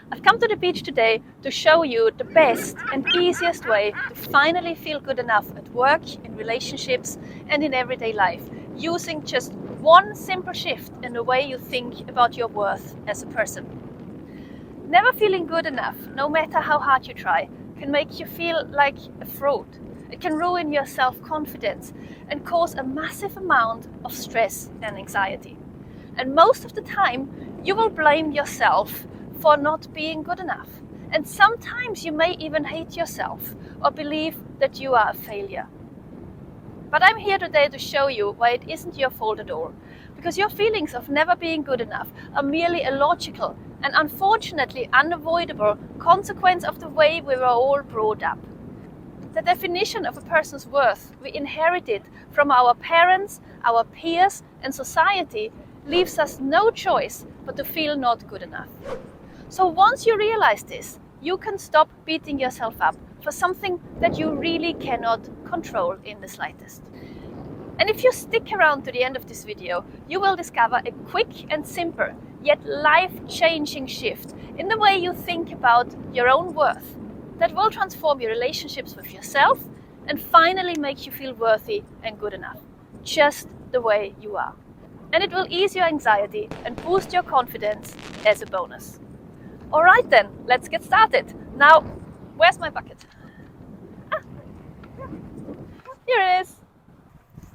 I've come to the beach today to show you the best and easiest way to finally feel good enough at work, in relationships and in everyday life, using just one simple shift in the way you think about your worth as a person. Never feeling good enough, no matter how hard you try, can make you feel like a fraud. It can ruin your self-confidence and cause a massive amount of stress and anxiety. And most of the time, you will blame yourself for not being good enough. And sometimes you may even hate yourself or believe that you are a failure. But I'm here today to show you why it isn't your fault at all. Because your feelings of never being good enough are merely a logical and unfortunately unavoidable consequence of the way we were all brought up. The definition of a person's worth we inherited from our parents, our peers and society leaves us no choice but to feel not good enough. So once you realize this, you can stop beating yourself up for something that you really cannot control in the slightest. And if you stick around to the end of this video, you will discover a quick and simple, yet life-changing shift in the way you think about your own worth that will transform your relationships with yourself and finally make you feel worthy and good enough, just the way you are. And it will ease your anxiety and boost your confidence as a bonus. Alright then, let's get started. Now, where's my bucket? Here it is.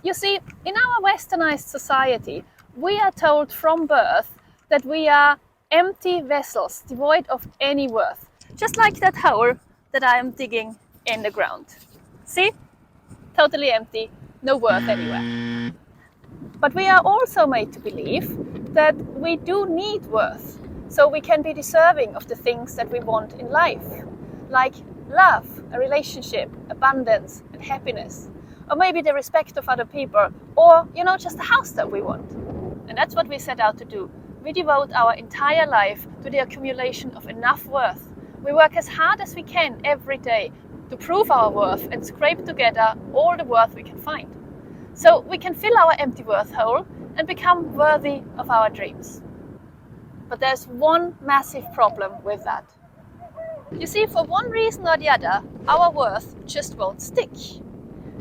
You see, in our westernized society, we are told from birth that we are empty vessels, devoid of any worth. Just like that hole that I am digging in the ground. See? Totally empty, no worth anywhere. But we are also made to believe that we do need worth, so we can be deserving of the things that we want in life, like love, a relationship, abundance and happiness, or maybe the respect of other people, or, just a house that we want. And that's what we set out to do. We devote our entire life to the accumulation of enough worth. We work as hard as we can every day to prove our worth and scrape together all the worth we can find. So we can fill our empty worth hole and become worthy of our dreams. But there's one massive problem with that. You see, for one reason or the other, our worth just won't stick.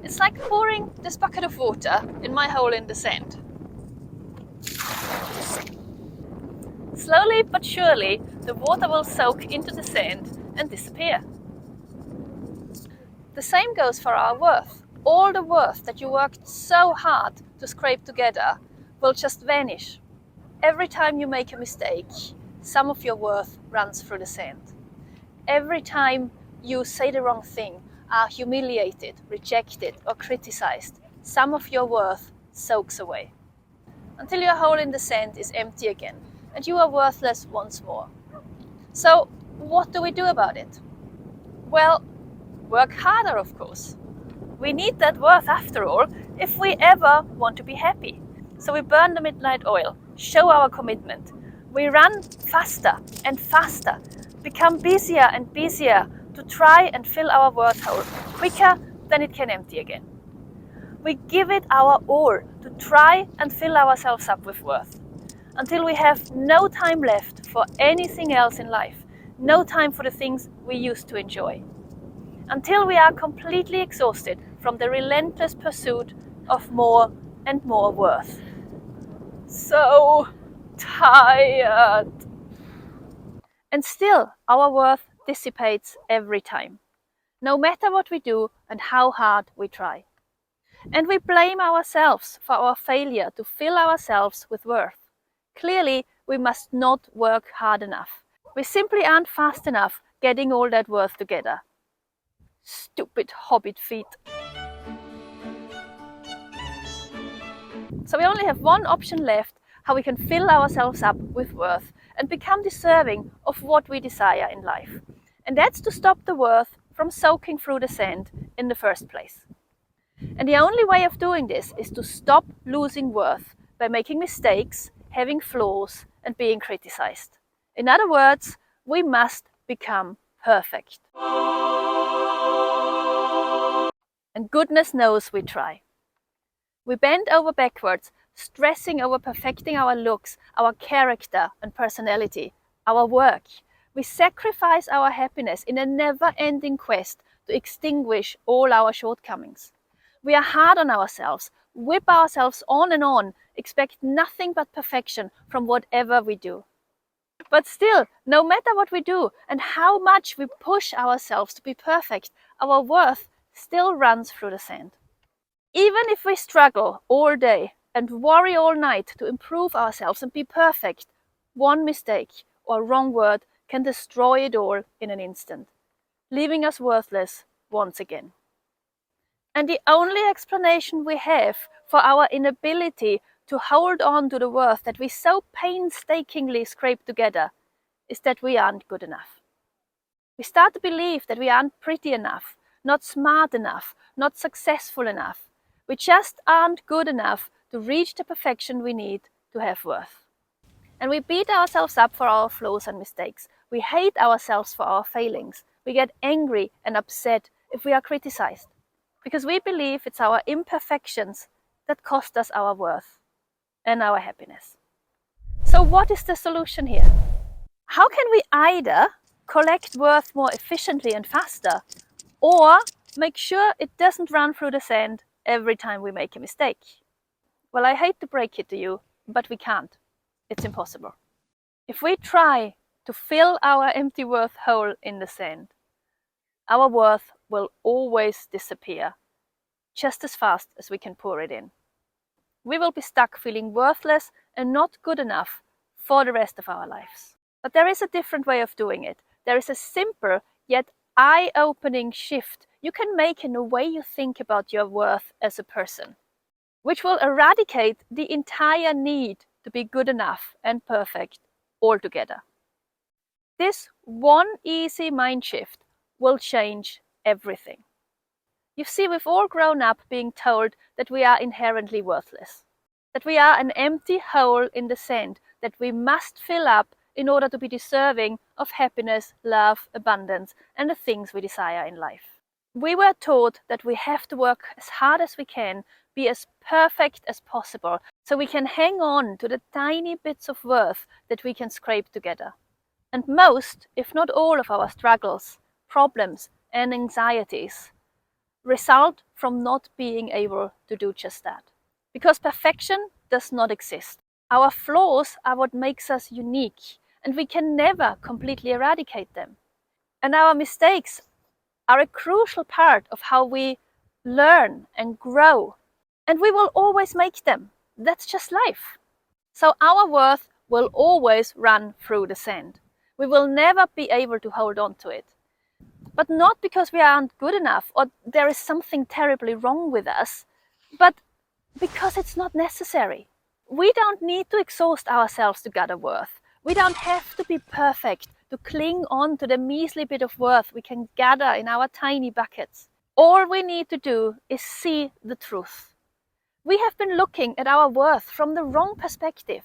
It's like pouring this bucket of water in my hole in the sand. Slowly but surely, the water will soak into the sand and disappear. The same goes for our worth. All the worth that you worked so hard to scrape together will just vanish. Every time you make a mistake, some of your worth runs through the sand. Every time you say the wrong thing, are humiliated, rejected or criticized, some of your worth soaks away. Until your hole in the sand is empty again and you are worthless once more. So what do we do about it? Well, work harder, of course. We need that worth after all if we ever want to be happy. So we burn the midnight oil, show our commitment. We run faster and faster, become busier and busier to try and fill our worth hole quicker than it can empty again. We give it our all to try and fill ourselves up with worth until we have no time left for anything else in life, no time for the things we used to enjoy. Until we are completely exhausted from the relentless pursuit of more and more worth. So tired. And still, our worth dissipates every time, no matter what we do and how hard we try. And we blame ourselves for our failure to fill ourselves with worth. Clearly, we must not work hard enough. We simply aren't fast enough getting all that worth together. Stupid hobbit feet. So we only have one option left, how we can fill ourselves up with worth and become deserving of what we desire in life. And that's to stop the worth from soaking through the sand in the first place. And the only way of doing this is to stop losing worth by making mistakes, having flaws and being criticized. In other words, we must become perfect. And goodness knows we try. We bend over backwards, stressing over perfecting our looks, our character and personality, our work, We sacrifice our happiness in a never-ending quest to extinguish all our shortcomings. We are hard on ourselves, whip ourselves on and on, expect nothing but perfection from whatever we do. But still, no matter what we do and how much we push ourselves to be perfect, our worth still runs through the sand. Even if we struggle all day and worry all night to improve ourselves and be perfect, one mistake or wrong word can destroy it all in an instant, leaving us worthless once again. And the only explanation we have for our inability to hold on to the worth that we so painstakingly scrape together is that we aren't good enough. We start to believe that we aren't pretty enough, not smart enough, not successful enough. We just aren't good enough to reach the perfection we need to have worth. And we beat ourselves up for our flaws and mistakes. We hate ourselves for our failings. We get angry and upset if we are criticized, because we believe it's our imperfections that cost us our worth and our happiness. So what is the solution here? How can we either collect worth more efficiently and faster, or make sure it doesn't run through the sand every time we make a mistake? Well, I hate to break it to you, but we can't. It's impossible. If we try to fill our empty worth hole in the sand, our worth will always disappear just as fast as we can pour it in. We will be stuck feeling worthless and not good enough for the rest of our lives. But there is a different way of doing it. There is a simple yet eye-opening shift you can make in the way you think about your worth as a person, which will eradicate the entire need to be good enough and perfect altogether. This one easy mind shift will change everything. You see, we've all grown up being told that we are inherently worthless, that we are an empty hole in the sand that we must fill up in order to be deserving of happiness, love, abundance, and the things we desire in life. We were taught that we have to work as hard as we can, be as perfect as possible, so we can hang on to the tiny bits of worth that we can scrape together. And most, if not all, of our struggles, problems, and anxieties result from not being able to do just that. Because perfection does not exist. Our flaws are what makes us unique, and we can never completely eradicate them. And our mistakes are a crucial part of how we learn and grow. And we will always make them. That's just life. So our worth will always run through the sand. We will never be able to hold on to it. But not because we aren't good enough or there is something terribly wrong with us, but because it's not necessary. We don't need to exhaust ourselves to gather worth. We don't have to be perfect to cling on to the measly bit of worth we can gather in our tiny buckets. All we need to do is see the truth. We have been looking at our worth from the wrong perspective.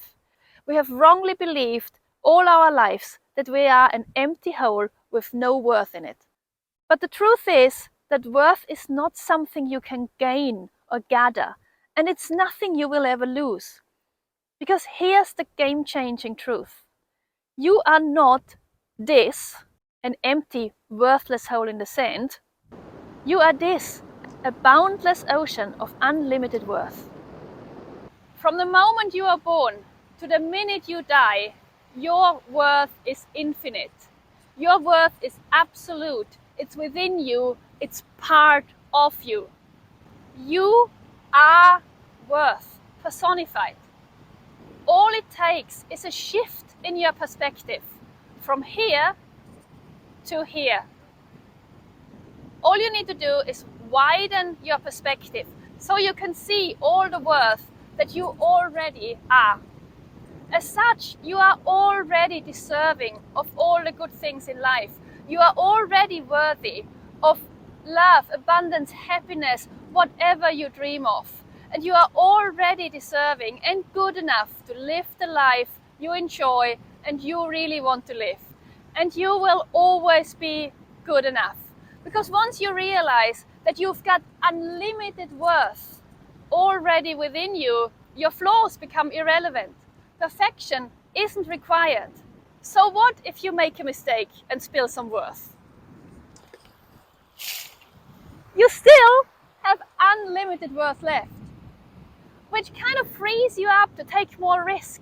We have wrongly believed all our lives that we are an empty hole with no worth in it. But the truth is that worth is not something you can gain or gather, and it's nothing you will ever lose. Because here's the game-changing truth. You are not this, an empty, worthless hole in the sand. You are this, a boundless ocean of unlimited worth. From the moment you are born to the minute you die, your worth is infinite. Your worth is absolute. It's within you. It's part of you. You are worth personified. All it takes is a shift in your perspective from here to here. All you need to do is widen your perspective so you can see all the worth that you already are. As such, you are already deserving of all the good things in life. You are already worthy of love, abundance, happiness, whatever you dream of. And you are already deserving and good enough to live the life you enjoy and you really want to live. And you will always be good enough. Because once you realize that you've got unlimited worth already within you, your flaws become irrelevant. Perfection isn't required. So what if you make a mistake and spill some worth? You still have unlimited worth left, which kind of frees you up to take more risk.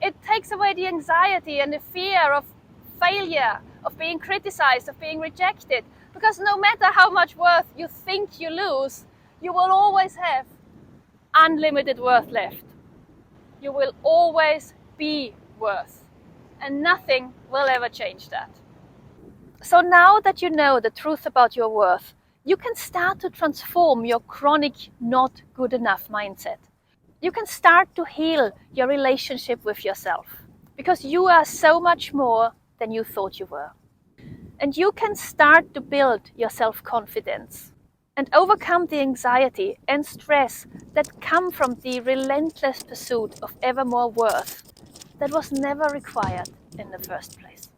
It takes away the anxiety and the fear of failure, of being criticized, of being rejected, because no matter how much worth you think you lose, you will always have unlimited worth left. You will always be worth, and nothing will ever change that. So now that you know the truth about your worth, you can start to transform your chronic not good enough mindset. You can start to heal your relationship with yourself, because you are so much more than you thought you were. And you can start to build your self-confidence and overcome the anxiety and stress that come from the relentless pursuit of ever more worth that was never required in the first place.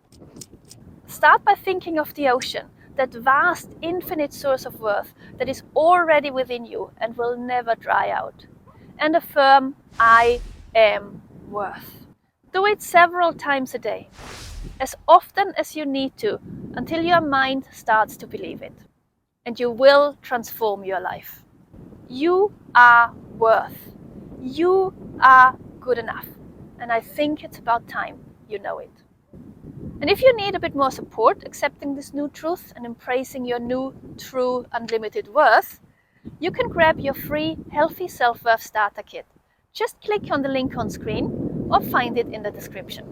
Start by thinking of the ocean, that vast, infinite source of worth that is already within you and will never dry out. And affirm, I am worth. Do it several times a day, as often as you need to, until your mind starts to believe it. And you will transform your life. You are worth. You are good enough. And I think it's about time you know it. And if you need a bit more support accepting this new truth and embracing your new, true, unlimited worth, you can grab your free Healthy Self-Worth Starter Kit. Just click on the link on screen or find it in the description.